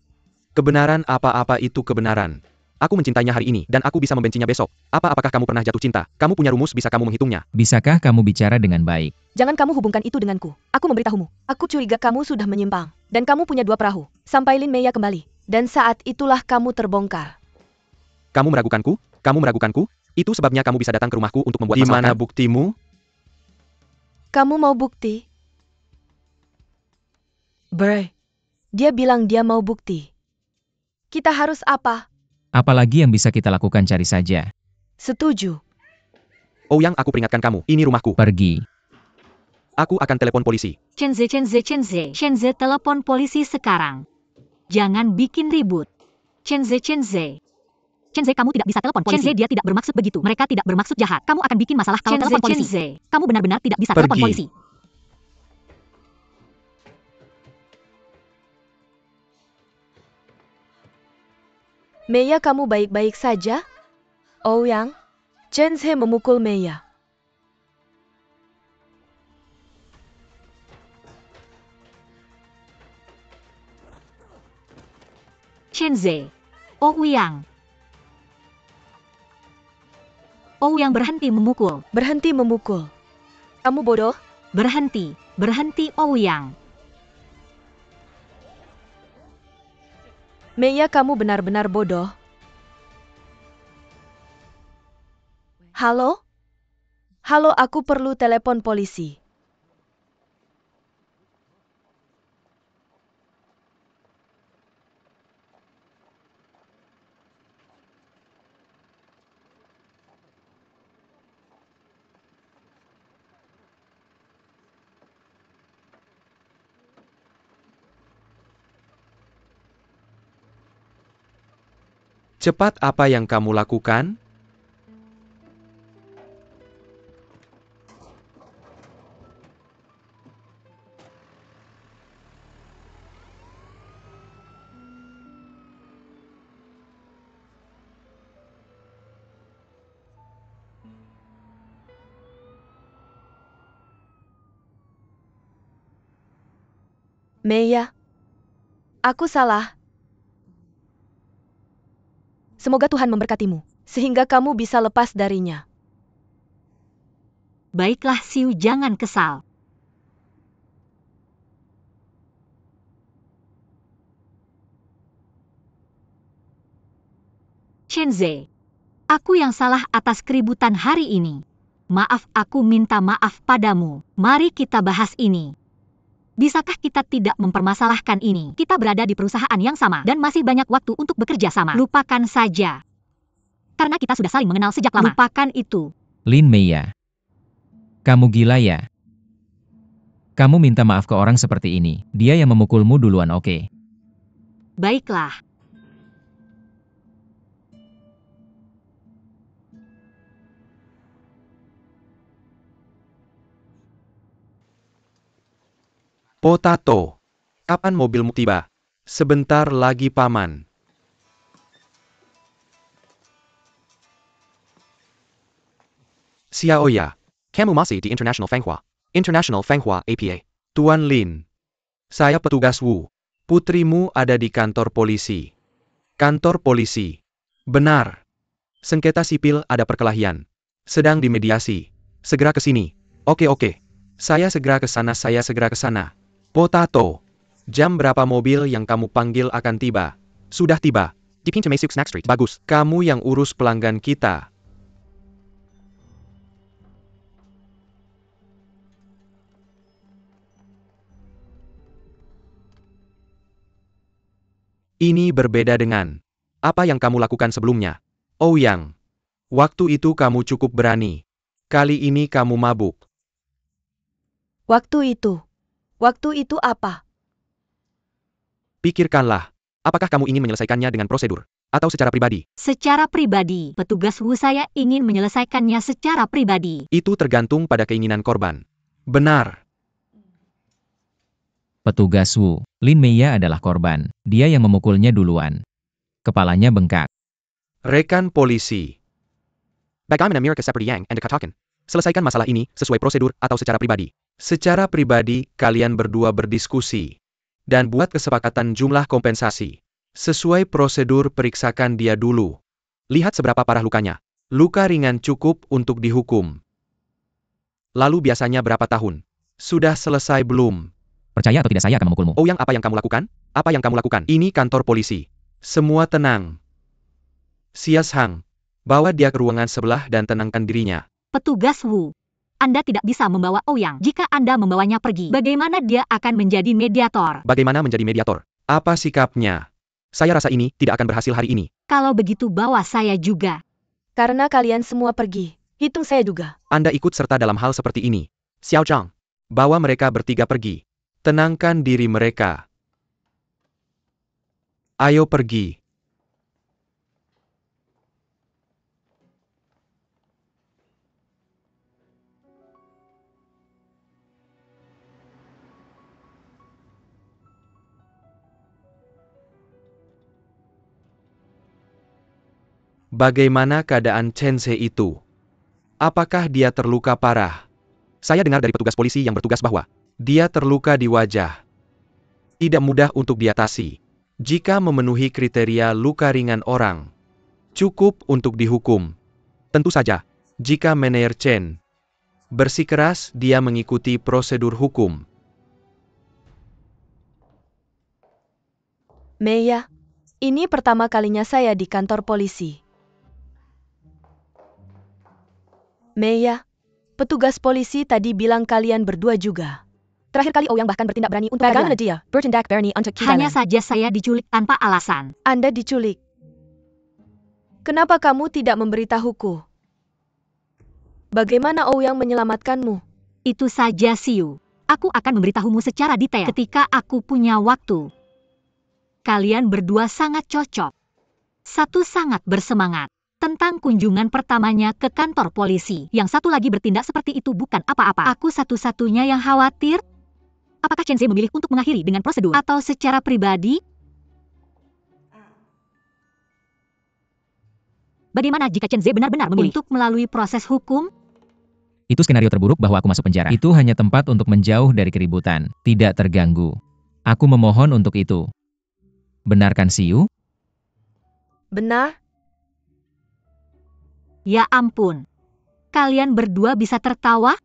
Kebenaran apa-apa itu kebenaran. Aku mencintainya hari ini, dan aku bisa membencinya besok. Apakah kamu pernah jatuh cinta? Kamu punya rumus, bisa kamu menghitungnya? Bisakah kamu bicara dengan baik? Jangan kamu hubungkan itu denganku. Aku memberitahumu. Aku curiga kamu sudah menyimpang. Dan kamu punya 2 perahu. Sampai Lin Meiya kembali. Dan saat itulah kamu terbongkar. Kamu meragukanku? Kamu meragukanku? Itu sebabnya kamu bisa datang ke rumahku untuk membuat masalah. Di mana buktimu? Kamu mau bukti? Bre. Dia bilang dia mau bukti. Kita harus apa? Apalagi yang bisa kita lakukan, cari saja. Setuju. Oh, yang aku peringatkan kamu, ini rumahku. Pergi. Aku akan telepon polisi. Chen Zhe, telepon polisi sekarang. Jangan bikin ribut. Chen Zhe, kamu tidak bisa telepon polisi. Chen Zhe, dia tidak bermaksud begitu. Mereka tidak bermaksud jahat. Kamu akan bikin masalah kalau telepon polisi. Kamu benar-benar tidak bisa telepon polisi. Meiya, kamu baik-baik saja? Ouyang, Chen Zhe memukul Meiya. Chen Zhe. Ouyang berhenti memukul. Berhenti memukul. Kamu bodoh? Berhenti Ouyang. Meiya, kamu benar-benar bodoh. Halo? Halo, aku perlu telepon polisi. Cepat, apa yang kamu lakukan? Meiya, aku salah. Semoga Tuhan memberkatimu, sehingga kamu bisa lepas darinya. Baiklah Xiu, jangan kesal. Chenze, aku yang salah atas keributan hari ini. Maaf, aku minta maaf padamu. Mari kita bahas ini. Bisakah kita tidak mempermasalahkan ini? Kita berada di perusahaan yang sama dan masih banyak waktu untuk bekerja sama. Lupakan saja. Karena kita sudah saling mengenal sejak lama. Lupakan itu. Lin Meiya. Kamu gila ya? Kamu minta maaf ke orang seperti ini. Dia yang memukulmu duluan, oke? Baiklah. Potato. Kapan mobilmu tiba? Sebentar lagi, Paman. Xiaoya. Kamu masih di International Fanghua. International Fanghua APA. Tuan Lin. Saya petugas Wu. Putrimu ada di kantor polisi. Kantor polisi. Benar. Sengketa sipil ada perkelahian. Sedang dimediasi. Segera ke sini. Oke. Saya segera ke sana. Potato. Jam berapa mobil yang kamu panggil akan tiba? Sudah tiba. Di pintu masuk Snack Street. Bagus. Kamu yang urus pelanggan kita. Ini berbeda dengan apa yang kamu lakukan sebelumnya. Ouyang. Waktu itu kamu cukup berani. Kali ini kamu mabuk. Waktu itu apa? Pikirkanlah. Apakah kamu ingin menyelesaikannya dengan prosedur? Atau secara pribadi? Secara pribadi, petugas Wu, saya ingin menyelesaikannya secara pribadi. Itu tergantung pada keinginan korban. Benar. Petugas Wu. Lin Meiya adalah korban. Dia yang memukulnya duluan. Kepalanya bengkak. Rekan polisi. Bagaimana Amerika seperti yang Anda katakan? Selesaikan masalah ini sesuai prosedur atau secara pribadi. Secara pribadi, kalian berdua berdiskusi. Dan buat kesepakatan jumlah kompensasi. Sesuai prosedur, periksakan dia dulu. Lihat seberapa parah lukanya. Luka ringan cukup untuk dihukum. Lalu biasanya berapa tahun? Sudah selesai belum? Percaya atau tidak, saya akan memukulmu. Ouyang, apa yang kamu lakukan? Apa yang kamu lakukan? Ini kantor polisi. Semua tenang. Sias Hang. Bawa dia ke ruangan sebelah dan tenangkan dirinya. Petugas Wu, Anda tidak bisa membawa Ouyang. Jika Anda membawanya pergi, bagaimana dia akan menjadi mediator? Bagaimana menjadi mediator? Apa sikapnya? Saya rasa ini tidak akan berhasil hari ini. Kalau begitu bawa saya juga. Karena kalian semua pergi. Hitung saya juga. Anda ikut serta dalam hal seperti ini. Xiao Zhang. Bawa mereka bertiga pergi. Tenangkan diri mereka. Ayo pergi. Bagaimana keadaan Chenze itu? Apakah dia terluka parah? Saya dengar dari petugas polisi yang bertugas bahwa dia terluka di wajah. Tidak mudah untuk diatasi. Jika memenuhi kriteria luka ringan orang, cukup untuk dihukum. Tentu saja, jika Meneer Chen bersikeras, dia mengikuti prosedur hukum. Meiya, ini pertama kalinya saya di kantor polisi. Meiya, petugas polisi tadi bilang kalian berdua juga. Terakhir kali Ouyang bahkan bertindak berani untuk Bagaimana dia? Bertindak berani untuk Hanya saja saya diculik tanpa alasan. Anda diculik. Kenapa kamu tidak memberitahuku? Bagaimana Ouyang menyelamatkanmu? Itu saja Xiu. Aku akan memberitahumu secara detail ketika aku punya waktu. Kalian berdua sangat cocok. Satu sangat bersemangat. Tentang kunjungan pertamanya ke kantor polisi. Yang satu lagi bertindak seperti itu bukan apa-apa. Aku satu-satunya yang khawatir. Apakah Chenze memilih untuk mengakhiri dengan prosedur atau secara pribadi? Bagaimana jika Chenze benar-benar memilih untuk melalui proses hukum? Itu skenario terburuk bahwa aku masuk penjara. Itu hanya tempat untuk menjauh dari keributan, tidak terganggu. Aku memohon untuk itu. Benarkan Siu? Benar? Ya ampun. Kalian berdua bisa tertawa?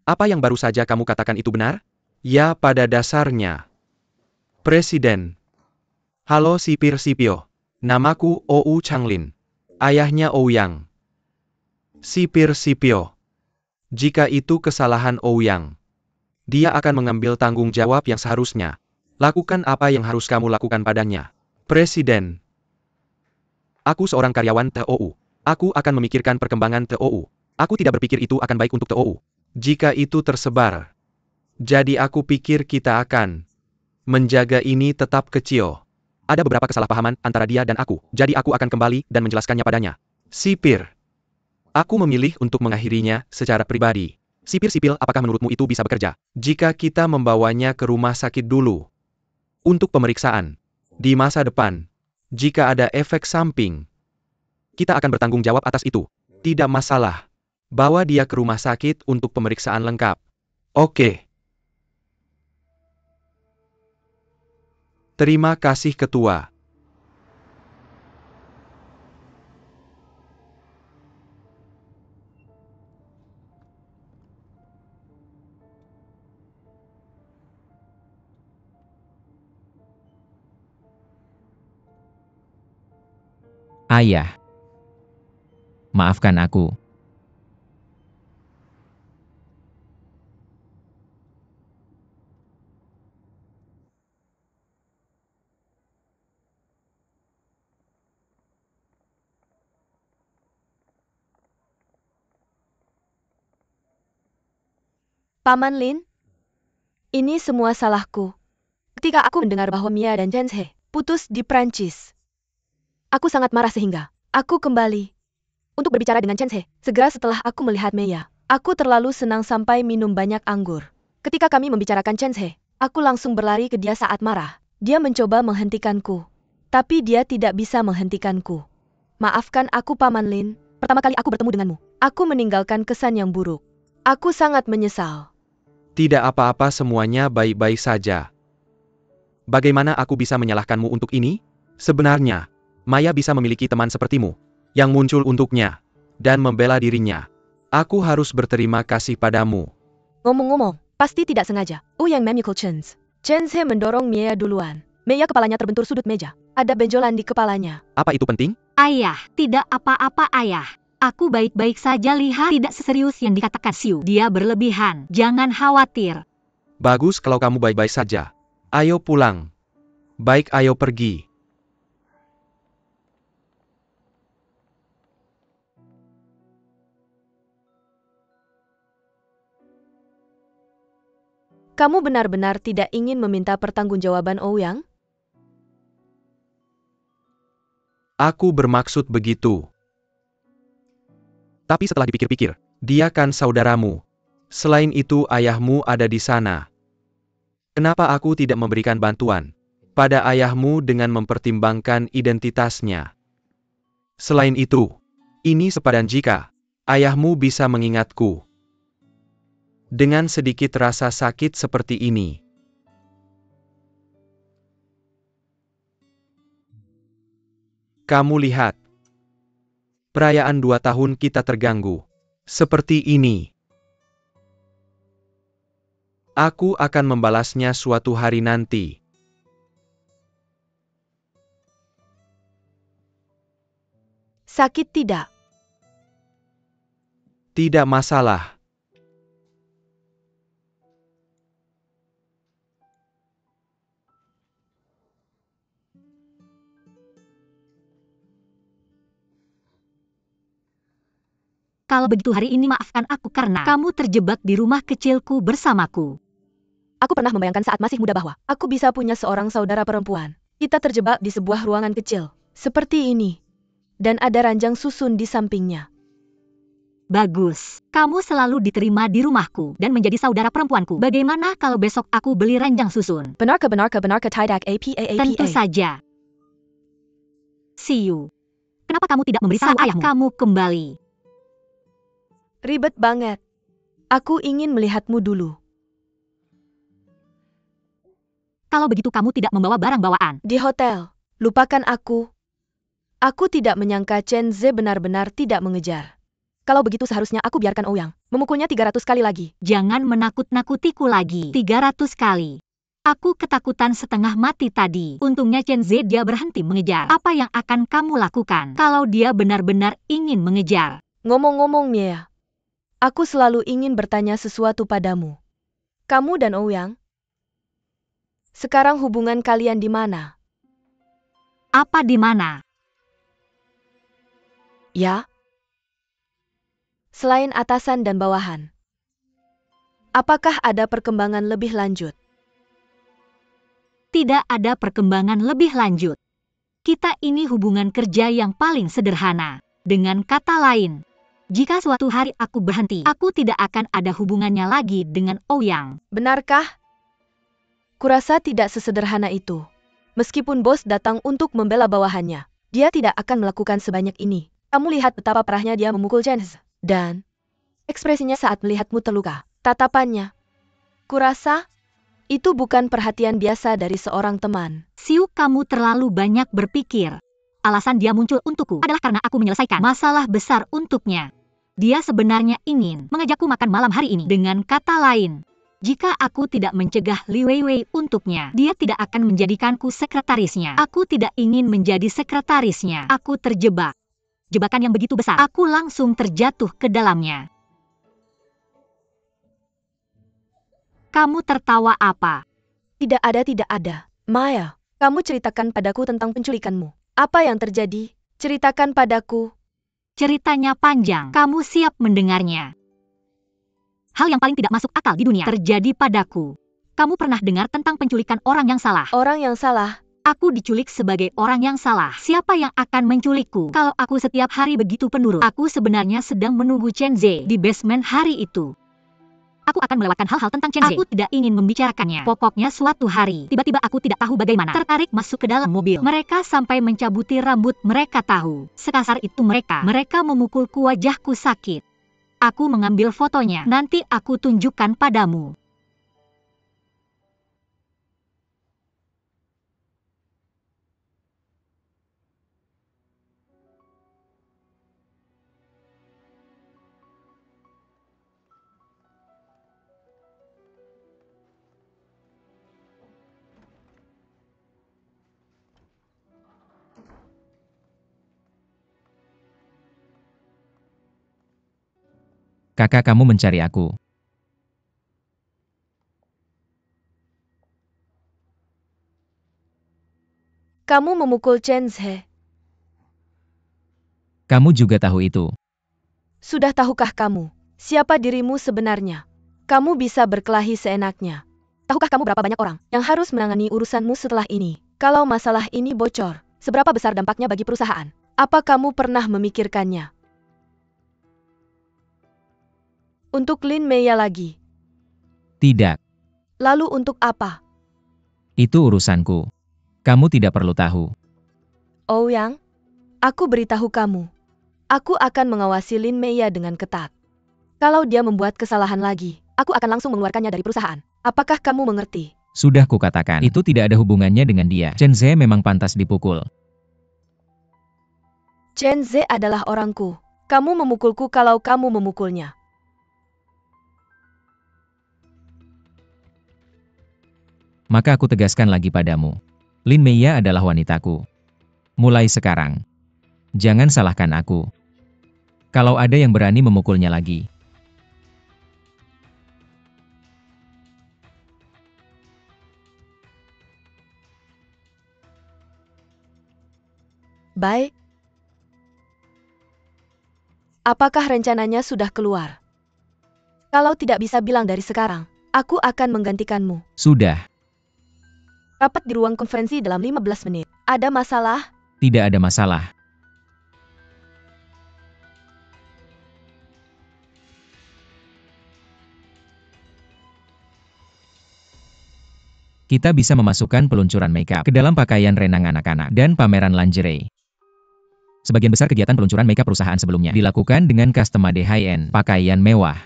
Apa yang baru saja kamu katakan itu benar? Ya, pada dasarnya. Presiden. Halo Sipir-Sipio. Namaku Ou Changlin. Ayahnya Ouyang. Sipir-Sipio. Jika itu kesalahan Ouyang, dia akan mengambil tanggung jawab yang seharusnya. Lakukan apa yang harus kamu lakukan padanya. Presiden. Aku seorang karyawan TOU. Aku akan memikirkan perkembangan TOU. Aku tidak berpikir itu akan baik untuk TOU. Jika itu tersebar. Jadi aku pikir kita akan menjaga ini tetap kecil. Ada beberapa kesalahpahaman antara dia dan aku, jadi aku akan kembali dan menjelaskannya padanya. Sipir. Aku memilih untuk mengakhirinya secara pribadi. Sipir-sipil, apakah menurutmu itu bisa bekerja? Jika kita membawanya ke rumah sakit dulu. Untuk pemeriksaan. Di masa depan. Jika ada efek samping. Kita akan bertanggung jawab atas itu. Tidak masalah. Bawa dia ke rumah sakit untuk pemeriksaan lengkap. Oke. Terima kasih Ketua. Ayah. Maafkan aku. Paman Lin? Ini semua salahku. Ketika aku mendengar bahwa Mia dan Chenshe putus di Prancis. Aku sangat marah sehingga aku kembali untuk berbicara dengan Chenshe. Segera setelah aku melihat Mia, aku terlalu senang sampai minum banyak anggur. Ketika kami membicarakan Chenshe, aku langsung berlari ke dia saat marah. Dia mencoba menghentikanku. Tapi dia tidak bisa menghentikanku. Maafkan aku Paman Lin, pertama kali aku bertemu denganmu. Aku meninggalkan kesan yang buruk. Aku sangat menyesal. Tidak apa-apa, semuanya baik-baik saja. Bagaimana aku bisa menyalahkanmu untuk ini? Sebenarnya, Maya bisa memiliki teman sepertimu, yang muncul untuknya, dan membela dirinya. Aku harus berterima kasih padamu. Ngomong-ngomong, pasti tidak sengaja. Yang Memukul Chenshe mendorong Mia duluan. Mia kepalanya terbentur sudut meja. Ada benjolan di kepalanya. Apa itu penting? Ayah, tidak apa-apa ayah. Aku baik-baik saja, lihat tidak seserius yang dikatakan Siu. Dia berlebihan, jangan khawatir. Bagus kalau kamu baik-baik saja. Ayo pulang. Baik, ayo pergi. Kamu benar-benar tidak ingin meminta pertanggungjawaban Ouyang? Aku bermaksud begitu. Tapi setelah dipikir-pikir, dia kan saudaramu. Selain itu ayahmu ada di sana. Kenapa aku tidak memberikan bantuan pada ayahmu dengan mempertimbangkan identitasnya? Selain itu, ini sepadan jika ayahmu bisa mengingatku. Dengan sedikit rasa sakit seperti ini. Kamu lihat. Perayaan 2 tahun kita terganggu. Seperti ini. Aku akan membalasnya suatu hari nanti. Sakit tidak? Tidak masalah. Kalau begitu hari ini maafkan aku karena kamu terjebak di rumah kecilku bersamaku. Aku pernah membayangkan saat masih muda bahwa aku bisa punya seorang saudara perempuan. Kita terjebak di sebuah ruangan kecil. Seperti ini. Dan ada ranjang susun di sampingnya. Bagus. Kamu selalu diterima di rumahku dan menjadi saudara perempuanku. Bagaimana kalau besok aku beli ranjang susun? Benarkah tidak apa? Tentu saja. See you. Kenapa kamu tidak memberitahu ayahmu? Kamu kembali. Ribet banget. Aku ingin melihatmu dulu. Kalau begitu kamu tidak membawa barang bawaan. Di hotel. Lupakan aku. Aku tidak menyangka Chen Ze benar-benar tidak mengejar. Kalau begitu seharusnya aku biarkan Ouyang memukulnya 300 kali lagi. Jangan menakut-nakutiku lagi. 300 kali. Aku ketakutan setengah mati tadi. Untungnya Chen Ze dia berhenti mengejar. Apa yang akan kamu lakukan kalau dia benar-benar ingin mengejar? Ngomong-ngomong Mia, aku selalu ingin bertanya sesuatu padamu. Kamu dan Ouyang? Sekarang hubungan kalian di mana? Apa di mana? Ya? Selain atasan dan bawahan. Apakah ada perkembangan lebih lanjut? Tidak ada perkembangan lebih lanjut. Kita ini hubungan kerja yang paling sederhana. Dengan kata lain, jika suatu hari aku berhenti, aku tidak akan ada hubungannya lagi dengan Ouyang. Benarkah? Kurasa tidak sesederhana itu. Meskipun bos datang untuk membela bawahannya, dia tidak akan melakukan sebanyak ini. Kamu lihat betapa parahnya dia memukul Chen Ze. Dan ekspresinya saat melihatmu terluka. Tatapannya. Kurasa itu bukan perhatian biasa dari seorang teman. Siu, kamu terlalu banyak berpikir. Alasan dia muncul untukku adalah karena aku menyelesaikan masalah besar untuknya. Dia sebenarnya ingin mengajakku makan malam hari ini. Dengan kata lain, jika aku tidak mencegah Li Weiwei untuknya, dia tidak akan menjadikanku sekretarisnya. Aku tidak ingin menjadi sekretarisnya. Aku terjebak. Jebakan yang begitu besar, aku langsung terjatuh ke dalamnya. Kamu tertawa apa? Tidak ada. Maya, kamu ceritakan padaku tentang penculikanmu. Apa yang terjadi? Ceritakan padaku. Ceritanya panjang, kamu siap mendengarnya. Hal yang paling tidak masuk akal di dunia terjadi padaku. Kamu pernah dengar tentang penculikan orang yang salah? Orang yang salah? Aku diculik sebagai orang yang salah. Siapa yang akan menculikku? Kalau aku setiap hari begitu penurut, aku sebenarnya sedang menunggu Chen Ze di basement hari itu. Aku akan melewatkan hal-hal tentang Chen Ze. Aku tidak ingin membicarakannya. Pokoknya suatu hari, tiba-tiba aku tidak tahu bagaimana tertarik masuk ke dalam mobil. Mereka sampai mencabuti rambut mereka tahu. Sekasar itu mereka memukulku, wajahku sakit. Aku mengambil fotonya. Nanti aku tunjukkan padamu. Kakak kamu mencari aku. Kamu memukul Chen Ze. Kamu juga tahu itu. Sudah tahukah kamu siapa dirimu sebenarnya? Kamu bisa berkelahi seenaknya. Tahukah kamu berapa banyak orang yang harus menangani urusanmu setelah ini? Kalau masalah ini bocor, seberapa besar dampaknya bagi perusahaan? Apa kamu pernah memikirkannya? Untuk Lin Meiya lagi? Tidak. Lalu untuk apa? Itu urusanku. Kamu tidak perlu tahu. Ouyang, aku beritahu kamu. Aku akan mengawasi Lin Meiya dengan ketat. Kalau dia membuat kesalahan lagi, aku akan langsung mengeluarkannya dari perusahaan. Apakah kamu mengerti? Sudah kukatakan, itu tidak ada hubungannya dengan dia. Chen Ze memang pantas dipukul. Chen Ze adalah orangku. Kamu memukulku kalau kamu memukulnya. Maka aku tegaskan lagi padamu. Lin Meiya adalah wanitaku. Mulai sekarang, jangan salahkan aku. Kalau ada yang berani memukulnya lagi. Baik. Apakah rencananya sudah keluar? Kalau tidak bisa bilang dari sekarang, aku akan menggantikanmu. Sudah. Rapat di ruang konferensi dalam 15 menit. Ada masalah? tidak ada masalah. Kita bisa memasukkan peluncuran makeup ke dalam pakaian renang anak-anak dan pameran lingerie. Sebagian besar kegiatan peluncuran makeup perusahaan sebelumnya dilakukan dengan custom-made high-end, pakaian mewah.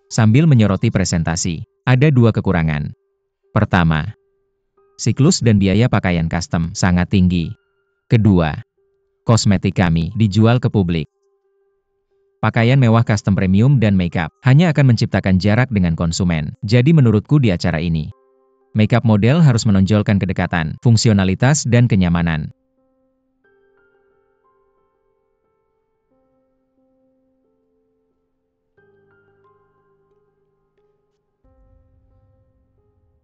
Sambil menyoroti presentasi, ada dua kekurangan. Pertama, siklus dan biaya pakaian custom sangat tinggi. Kedua, kosmetik kami dijual ke publik. Pakaian mewah custom premium dan makeup hanya akan menciptakan jarak dengan konsumen. Jadi menurutku di acara ini, makeup model harus menonjolkan kedekatan, fungsionalitas, dan kenyamanan.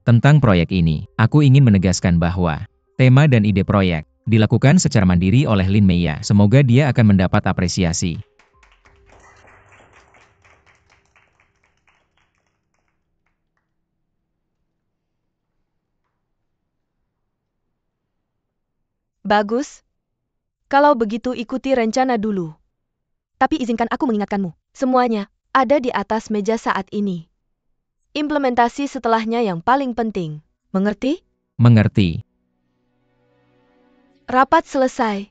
Tentang proyek ini, aku ingin menegaskan bahwa tema dan ide proyek dilakukan secara mandiri oleh Lin Meiya. Semoga dia akan mendapat apresiasi. Bagus. Kalau begitu ikuti rencana dulu. Tapi izinkan aku mengingatkanmu, semuanya ada di atas meja saat ini. Implementasi setelahnya yang paling penting. Mengerti? Mengerti. Rapat selesai.